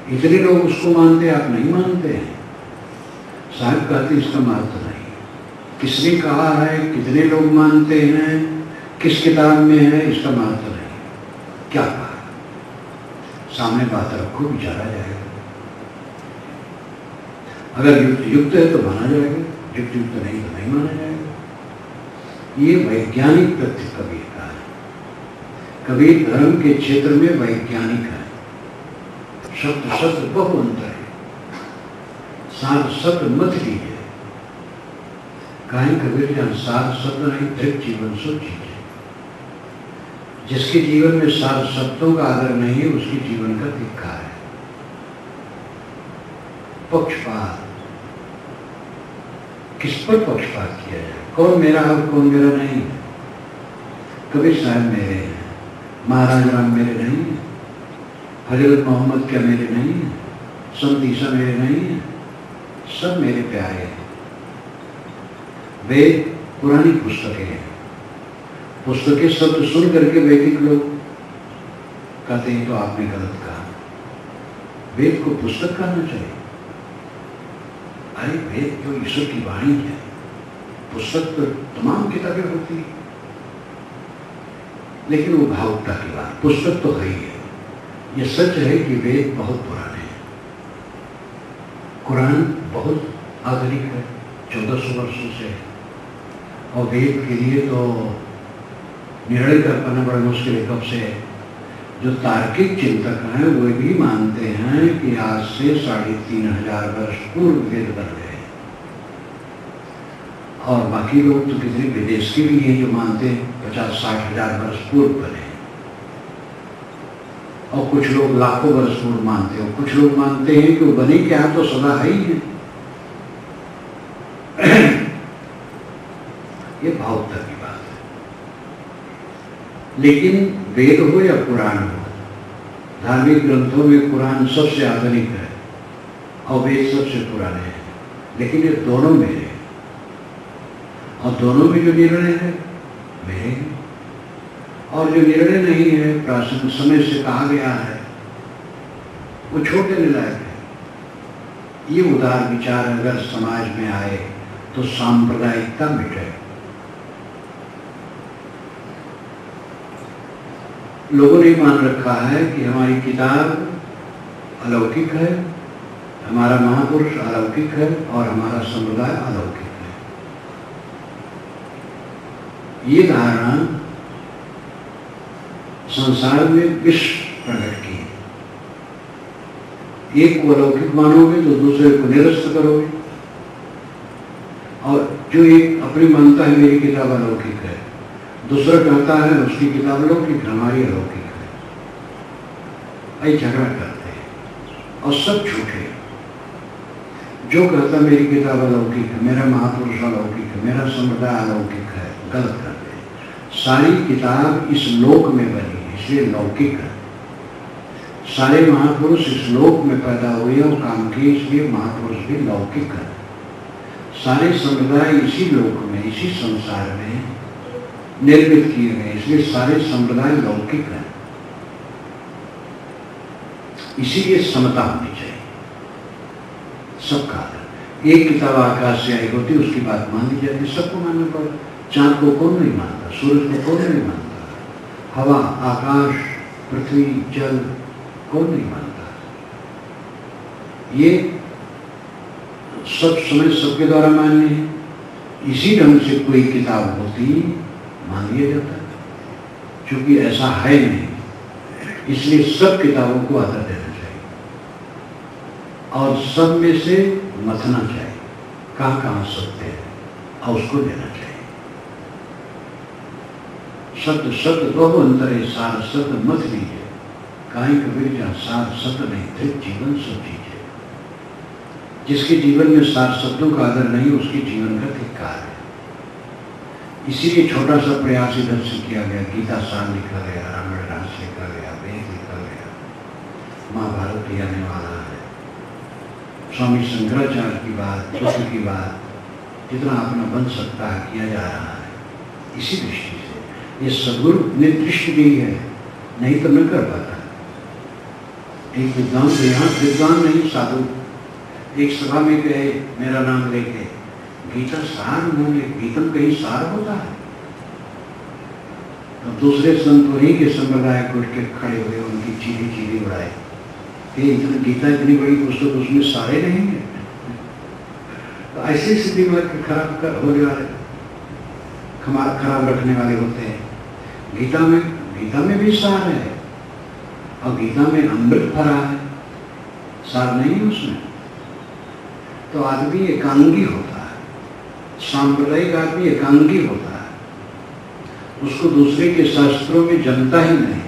इतने लोग उसको मानते, आप नहीं मानते। साहब कहते इसका महत्व नहीं, किसने कहा है, कितने लोग मानते हैं, किस किताब में है, इसका महत्व नहीं। क्या कहा, सामने बात रखो, विचारा जाएगा। अगर युक्त है तो माना जाएगा, युक्त नहीं तो नहीं माना जाएगा। ये वैज्ञानिक तथ्य कबीर का है। कबीर धर्म के क्षेत्र में वैज्ञानिक है। शब्द शब्द बहु अंतर है, सार शब्द मत लीजिए। कहें कबीर जहां सार शब्द नहीं, दृढ़ जीवन सो चीज है। जिसके जीवन में सार शब्दों का आदर नहीं है, उसके जीवन का धिक्कार है। पक्षपात, किस पर पक्षपात किया जाए, कौन मेरा है कौन मेरा नहीं। कबीर साहब मेरे हैं, महाराज राम मेरे नहीं है, हजरत मोहम्मद क्या मेरे नहीं है, संत ईसा मेरे नहीं है, सब मेरे प्यारे हैं। वेद पुरानी पुस्तकें हैं। पुस्तकें शब्द सुन करके वैदिक लोग कहते हैं तो आपने गलत कहा। वेद को पुस्तक कहना चाहिए। अरे वेद तो ईश्वर की वाणी है, पुस्तक तो तमाम किताबें होती है, लेकिन वो भावुकता की बात, पुस्तक तो है ही है। ये सच है कि वेद बहुत पुराने हैं। कुरान बहुत आधुनिक है, 1400 वर्षों से है। और वेद के लिए तो निर्णय कर पाना बड़ा मुश्किल है। कब से है? जो तार्किक चिंतक हैं वो भी मानते हैं कि आज से 3500 वर्ष पूर्व वेद बन गए। और बाकी लोग तो कितने विदेश के भी हैं जो मानते हैं 50-60 हजार वर्ष पूर्व बने। और कुछ लोग लाखों वर्ष पूर्व मानते हैं। कुछ लोग मानते हैं कि वो बने क्या तो सदा है ही है। ये भावुकता की बात है। लेकिन वेद हो या पुराण हो, धार्मिक ग्रंथों में कुरान सबसे आधुनिक है और वेद सबसे पुराने हैं। लेकिन ये दोनों मेरे हैं और दोनों में जो निर्णय है मेरे हैं। और जो निर्णय नहीं है, प्राचीन समय से कहा गया है, वो छोड़ देने लायक है। ये उदार विचार अगर समाज में आए तो सांप्रदायिकता मिटे। लोगों ने मान रखा है कि हमारी किताब अलौकिक है, हमारा महापुरुष अलौकिक है और हमारा संप्रदाय अलौकिक है। ये धारणा संसार में विश्व प्रकट की है। एक को अलौकिक मानोगे तो दूसरे को निरस्त करोगे। और जो एक अपनी मानता है मेरी किताब अलौकिक है, दूसरा कहता है उसकी किताब अलौकिक, हमारी अलौकिक है, ऐ झगड़ा करते हैं और सब झूठे। जो कहता मेरी किताब अलौकिक है, मेरा महापुरुष अलौकिक है, मेरा संप्रदाय अलौकिक है, गलत करते हैं। सारी किताब इस लोक में बनी है, इसलिए लौकिक है। सारे महापुरुष इस लोक में पैदा हुए और काम किए, इसलिए महापुरुष भी लौकिक है। सारे संप्रदाय इसी लोक में, इसी संसार में निर्मित किए गए, इसलिए सारे संप्रदाय लौकिक हैं। इसीलिए समता होनी चाहिए सबका आदर। एक किताब आकाश से आई होती, उसकी बात मान ली जाती, सबको मानना पड़ा। चांद को कौन नहीं मानता, सूरज को कौन नहीं मानता, हवा, आकाश, पृथ्वी, जल कौन नहीं मानता। ये सब समय सबके द्वारा मान्य है। इसी ढंग से कोई किताब होती मान लिया जाता है, क्योंकि ऐसा है नहीं, इसलिए सब किताबों को आदर देना चाहिए और सब में से मथना चाहिए कहाँ कहाँ सत्य है और उसको देना चाहिए। सत्य सत्य बहु अंतरे सार सत्य मत लीजिए, काहे कबीर जहाँ सार सत्य नहीं थे जीवन सब दीजिए। जिसके जीवन में सार शब्दों का आदर नहीं, उसके जीवन का धिक्कार है। इसीलिए छोटा सा प्रयास इधर से किया गया। गीता सार लिखा गया, रामायण रास लिखा गया, वेद लिखा गया, महाभारत भी आने वाला है। स्वामी शंकराचार्य की बात, बुद्ध की बात, जितना अपना बन सकता है किया जा रहा है। इसी दृष्टि से ये सदगुरु ने दृष्टि दी है, नहीं तो न कर पाता। एक विद्वान से यहाँ विद्वान नहीं साधु एक सभा में कहे मेरा नाम लेके, गीता सार उन्होंने, गीतम कहीं सार होता है। तो दूसरे संत वहीं के संप्रदाय को उठ के खड़े हुए, उनकी चीरी चीरी उड़ाए कि गीता इतनी बड़ी पुस्तक, उसमें सारे नहीं है। तो ऐसे स्थिति में खराब होने वाले, खराब रखने वाले होते हैं। गीता में भी सार है और गीता में अमृत भरा है, सार नहीं है उसमें। तो आदमी एकांगी होता है, सांप्रदायिक आदमी एकांगी होता है, उसको दूसरे के शास्त्रों में जमता ही नहीं,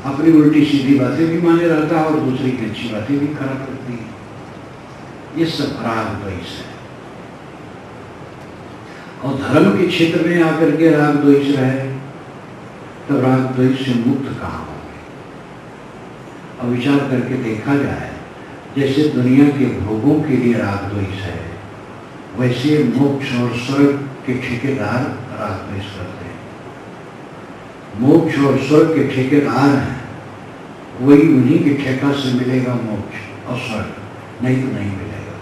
अपनी उल्टी सीधी बातें भी माने रहता है और दूसरे की अच्छी बातें भी खराब करती है। ये सब राग द्वेष है। और धर्म के क्षेत्र में आकर के राग द्वेष रहे तो राग द्वेष से मुक्त कहाँ होंगे। और विचार करके देखा जाए, जैसे दुनिया के भोगों के लिए राग द्वेष है, वैसे मोक्ष और स्वर्ग के ठेकेदार राग द्वेष करते हैं। मोक्ष और स्वर्ग के ठेकेदार हैं, वही उन्हीं के ठेका से मिलेगा मोक्ष और स्वर्ग, नहीं तो नहीं मिलेगा।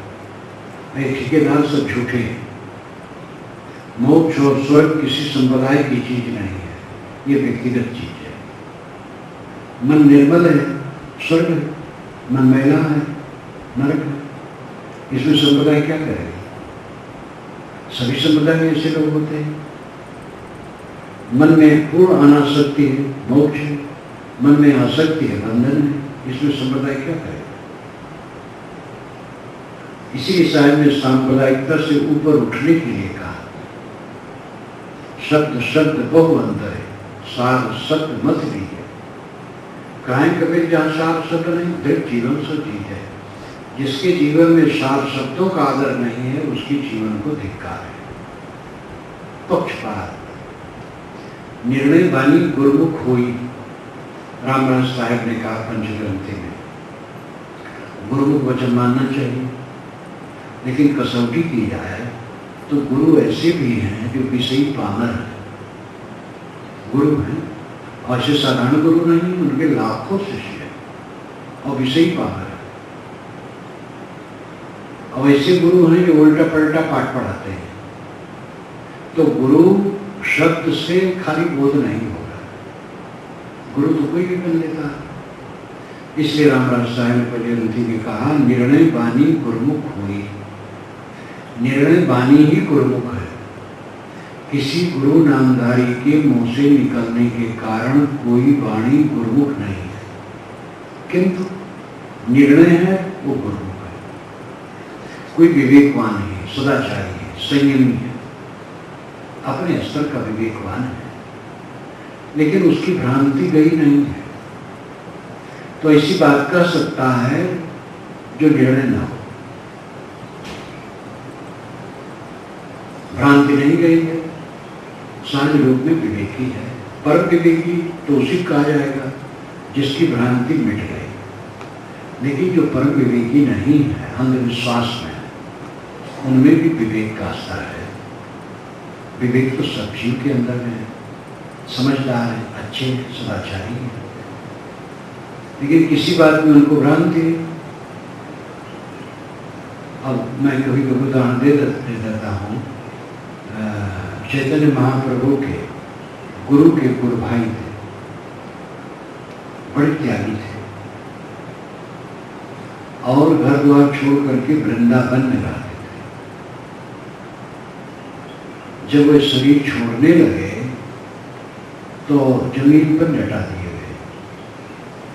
ये ठेकेदार सब झूठे हैं। मोक्ष और स्वर्ग किसी संप्रदाय की चीज नहीं है, ये व्यक्तिगत चीज है। मन निर्मल है, स्वर्ग है, मन मैला है, नरक है। इसमें संप्रदाय क्या करेगा? सभी संप्रदाय में ऐसे लोग होते हैं। मन में पूर्ण अनासक्ति है, मोक्ष है, मन में आसक्ति है, बंधन है। इसमें संप्रदाय क्या करेगा? इसी साहिब ने सांप्रदायिकता से ऊपर उठने के लिए कहा, शब्द शब्द बहु अंतर है, सार सत्य मत भी है। कहें कबीर जहाँ सार शब्द नहीं, दृढ़ जीवन से चीज है। जिसके जीवन में सार शब्दों का आदर नहीं है, उसके जीवन को धिक्कार है। पक्षपात, निर्णय बानी गुरुमुख होई, रामराज साहब ने कहा पंचग्रंथी में। गुरुमुख वचन मानना चाहिए, लेकिन कसौटी की जाए तो गुरु ऐसे भी हैं जो विषयी पामर हैं, गुरु हैं, और ऐसे साधारण गुरु नहीं, उनके लाखों शिष्य हैं और विषयी पामर हैं। और ऐसे गुरु हैं जो उल्टा पलटा पाठ पढ़ाते हैं। तो गुरु शब्द से खाली बोध नहीं होगा, गुरु तो कोई भी बन लेता है। इसलिए रामराज साहब ने पंचग्रंथी में कहा, निर्णय बानी गुरुमुख हुई। निर्णय बानी ही गुरुमुख है। किसी गुरु नामधारी के मुंह से निकलने के कारण कोई वाणी गुरुमुख नहीं है, किंतु निर्णय है वो गुरुमुख है। कोई विवेकवान है, सदाचारी है, संयमी है, अपने स्तर का विवेकवान है, लेकिन उसकी भ्रांति गई नहीं है, तो ऐसी बात कह सकता है जो निर्णय न हो। भ्रांति नहीं गई है, सारे रूप में विवेकी है। परम विवेकी तो उसी कहा जाएगा जिसकी भ्रांति मिट गई। लेकिन जो परम विवेकी नहीं है, अंधविश्वास में, उनमें भी विवेक का स्तर है। विवेक तो सब जीव के अंदर में है, समझदार है, अच्छे सदाचारी है, लेकिन किसी बात में उनको भ्रांति है। अब मैं कभी कभी उदाहरण दे देता हूँ। चैतन्य महाप्रभु के गुरु के गुरु भाई थे, बड़े त्यागी थे, और घर द्वार छोड़ करके वृंदावन में रहते थे। जब वे शरीर छोड़ने लगे तो जमीन पर लेटा दिए गए।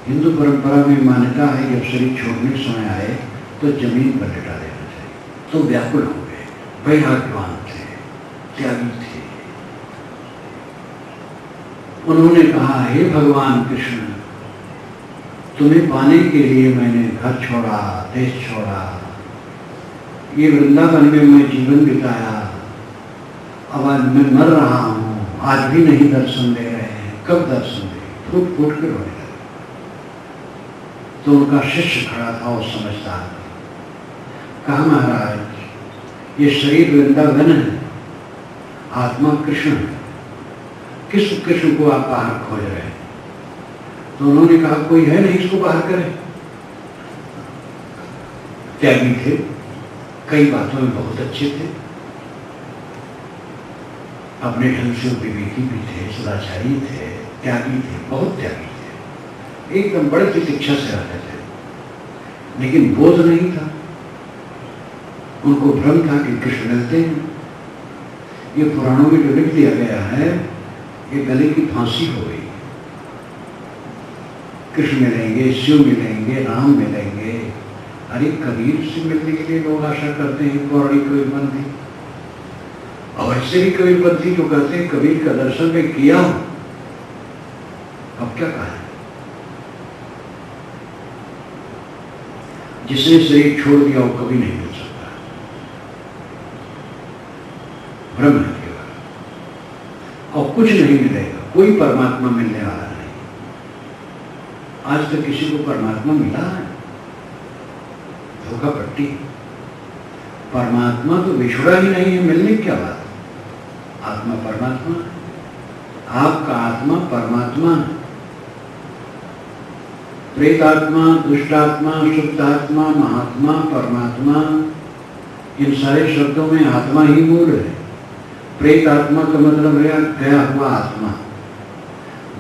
हिंदू परंपरा में मान्यता है जब शरीर छोड़ने समय आए तो जमीन पर लेटा देना चाहिए। तो व्याकुल हो गए, वैराग्यवान थे, त्यागी थे। उन्होंने कहा, हे भगवान कृष्ण, तुम्हें पाने के लिए मैंने घर छोड़ा, देश छोड़ा, ये वृंदावन में मैं जीवन बिताया, अब आज मैं मर रहा हूँ, आज भी नहीं दर्शन दे रहे हैं, कब दर्शन दे? फूट फूट कर रोने लगे। तो उनका शिष्य खड़ा था, वो समझदार था। कहा, महाराज, ये शरीर वृंदावन है, आत्मा कृष्ण है, किस कृष्ण को आप बाहर खोज रहे हैं? तो उन्होंने कहा, कोई है नहीं इसको बाहर करे। त्यागी थे, कई बातों में बहुत अच्छे थे, अपने ढंग से विवेकी भी थे, सदाचारी थे, त्यागी थे, बहुत त्यागी थे, एकदम बड़े प्रतीक्षा से रहते थे, लेकिन बोध नहीं था। उनको भ्रम था कि कृष्ण मिलते हैं। ये पुराणों में जो लिख दिया गया है, ये गले की फांसी हो गई। कृष्ण मिलेंगे, शिव मिलेंगे, राम मिलेंगे। अरे कबीर से मिलने के लिए लोग आशा करते हैं, पौराणिक कबीरपंथी, और ऐसे भी कबीरपंथी जो कहते हैं कबीर का दर्शन में किया। अब क्या कहा? जिसने शरीर छोड़ दिया वो कभी नहीं मिल सकता, भ्रम है केवल, और कुछ नहीं मिलेगा, कोई परमात्मा मिलने वाला नहीं। आज तक किसी को परमात्मा मिला है? धोखा पट्टी। परमात्मा तो बिछड़ा ही नहीं है, मिलने की क्या बात है। आत्मा परमात्मा, आपका आत्मा परमात्मा है। प्रेतात्मा, दुष्टात्मा, शुद्धात्मा, महात्मा, परमात्मा, इन सारे शब्दों में आत्मा ही मूल है। प्रेत आत्मा का मतलब है गया हुआ आत्मा,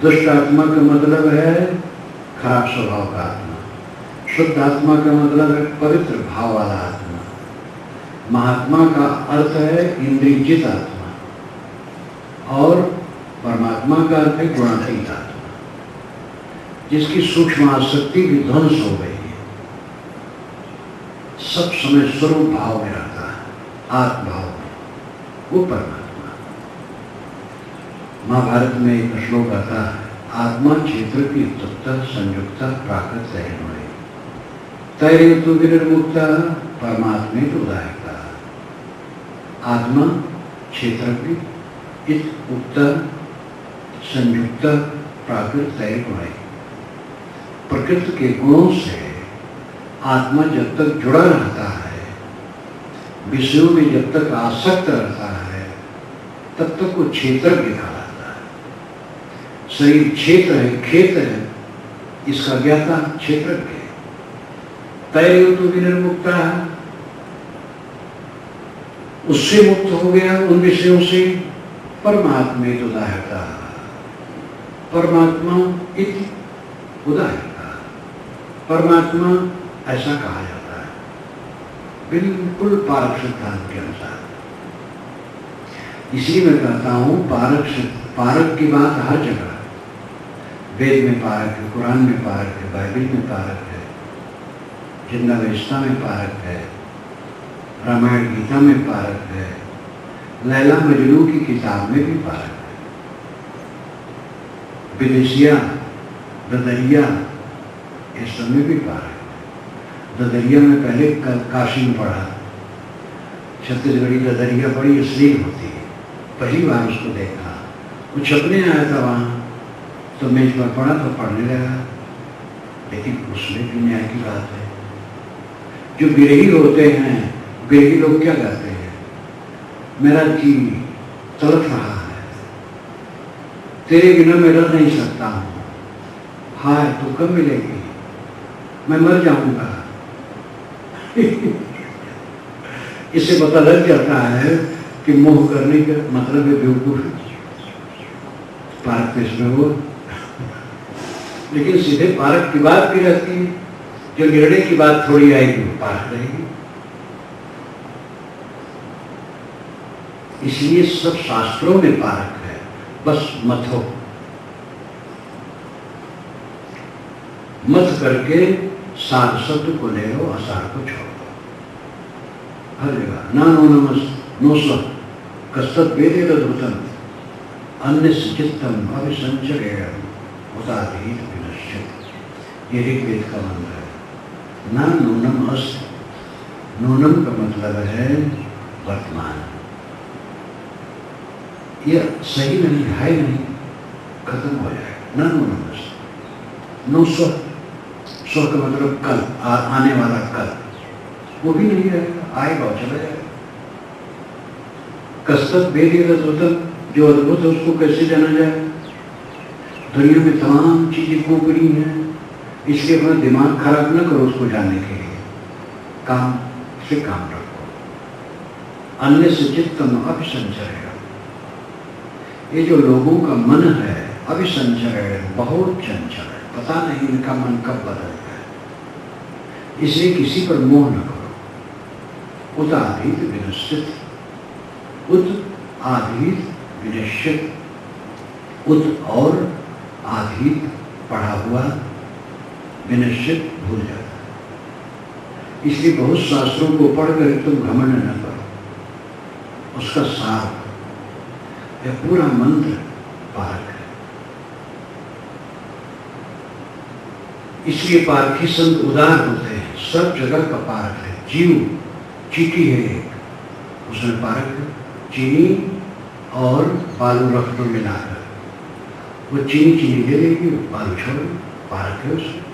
दुष्ट आत्मा का मतलब है खराब स्वभाव का आत्मा, शुद्ध आत्मा का मतलब है पवित्र भाव वाला आत्मा, महात्मा का अर्थ है इंद्रियजित आत्मा, और परमात्मा का अर्थ है गुणातीत आत्मा, जिसकी सूक्ष्म आसक्ति भी ध्वंस हो गई है, सब समय स्वरूप भाव में रहता है, आत्मभाव में, वो परमात्मा। महाभारत में एक श्लोक आता है, आत्मा क्षेत्र की उत्तप्ता संयुक्ता प्राकृत रहने तैर तो विनिर्मुक्ता परमात्मे तो उदाहरता। आत्मा क्षेत्र की उत्तर संयुक्त प्राकृत तैर गुण। प्रकृति के गुणों से आत्मा जब तक जुड़ा रहता है, विषयों में जब तक आसक्त रहता है, तब तक वो क्षेत्र कहलाता है। शरीर क्षेत्र है, खेत है, इसका ज्ञाता क्षेत्र है। तैर तो विनिर्मुक्ता है, उससे मुक्त हो गया उन विषयों से, परमात्मे तो उदाहरता। परमात्मा इति उदाहरता, परमात्मा ऐसा कहा जाता है बिल्कुल पारक सिद्धांत के अनुसार। इसलिए मैं कहता हूं पारक की बात हर जगह, वेद में पारक है, कुरान में पारक है, बाइबल में पारक है, जिंदावेस्ता में पारक है, रामायण गीता में पारक है, लैला मजनू की किताब में भी पारक है, विदेशिया ददरिया इस समय भी पारक है। ददरिया में पहले काशी में पढ़ा, छत्तीसगढ़ी ददरिया बड़ी अश्लील होती है, पहली बार उसको देखा, वो छपने आया था वहाँ, तो मेज पर पढ़ा तो पढ़ने लगा, लेकिन उसमें भी न्याय की बात है। जो बिरही होते हैं, बिरही लोग क्या कहते हैं, मेरा जी तड़प रहा है, तेरे बिना मैं रह नहीं सकता हूँ, हाय तो कब मिलेगी, मैं मर जाऊंगा। इससे पता लग जाता है कि मोह करने का मतलब है बेवकूफी। पारक तो इसमें हो, लेकिन सीधे पारक की बात भी रहती है, जो निर्णय की बात थोड़ी आएगी वो पारक रहेगी। इसलिए सब शास्त्रों में पारक है, बस मत हो, मत करके सार शब्द को ले लो, असार को छोड़ दो। हर जगह ना नो नमस नो स्व कस्तत वेदे तदुतम अन्य चित्तम अभिसंचरेण उदाधीत विनश्यति। ये ऋग्वेद का मंत्र है। ना नूनम अस्त, नूनम का मतलब है वर्तमान, ये सही नहीं है, नहीं खत्म हो जाए। ना नूनम अस्त, नो स्व, स्व का मतलब कल, आने वाला कल, वो भी नहीं रहेगा, आएगा और चला जाएगा। कस्तत वेद, जो अद्भुत है उसको कैसे जाना जाए। दुनिया में तमाम चीजें खोपड़ी हैं, इसलिए अपना दिमाग खराब न करो उसको जानने के लिए, काम से काम रखो। अन्य से चित्तम अभिसंचरण, ये जो लोगों का मन है अभिसंचरण, बहुत चंचल है, पता नहीं इनका मन कब बदलता है, इसलिए किसी पर मोह न करो। उत आधीत विनश्चित, उत आधीत विनश्चित, उत और आधीत पढ़ा हुआ, विनश्चित भूल जाता है। इसलिए बहुत शास्त्रों को पढ़कर तुम घमंड न करो, उसका सार यह पूरा मंत्र पारक है। इसलिए पारखी संत उदार होते हैं, सब जगह का पारक है। जीव चीटी है एक, उसमें पारक है, चीनी और बालू रख दो मिलाकर, वो चीनी चीनी ले लेगी, बालू छोड़, पारक है उसमें।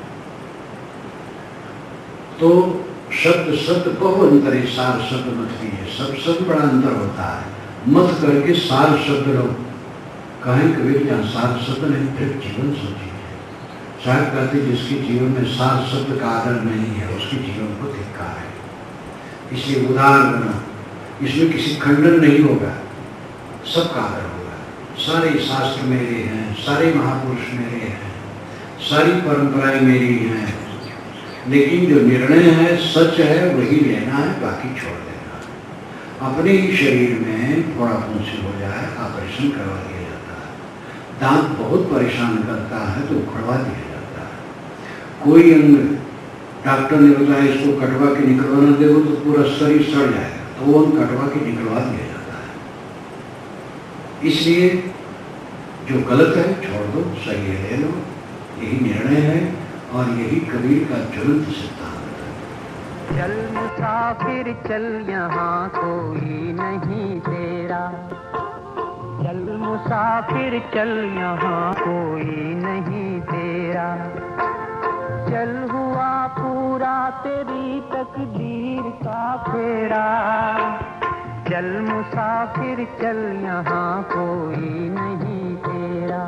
तो शब्द शब्द बहु अंतरे सार शब्द मत कीजिए। सब शब्द बड़ा अंतर होता है, मत करके सार शब्द लो। कहें कबीर जहाँ सार शब्द नहीं फिर जीवन सोचिए। शायद कहते जिसके जीवन में सार शब्द का आदर नहीं है उसके जीवन को धिक्कार है। इसलिए उदार बनो, इसमें किसी खंडन नहीं होगा, सबका आदर होगा। सारे शास्त्र मेरे हैं, सारे महापुरुष मेरे हैं, सारी परंपराएं मेरी हैं, लेकिन जो निर्णय है सच है वही लेना है, बाकी छोड़ देना है। अपने ही शरीर में थोड़ा फुंसी हो जाए ऑपरेशन करवा दिया जाता है। दांत बहुत परेशान करता है तो उखड़वा दिया जाता है। कोई अंग डॉक्टर ने बताया इसको कटवा के निकलवाना देखो तो पूरा शरीर सड़ जाएगा, तो वो अंग कटवा के निकलवा दिया जाता है। इसलिए जो गलत है छोड़ दो, सही है ले लो, यही निर्णय है और यही कबीर का ज्वलंत सिद्धांत है। चल मुसाफिर चल यहाँ कोई नहीं तेरा, चल मुसाफिर चल यहाँ कोई नहीं तेरा, चल हुआ पूरा तेरी तकदीर का फेरा, चल मुसाफिर चल यहाँ कोई नहीं तेरा।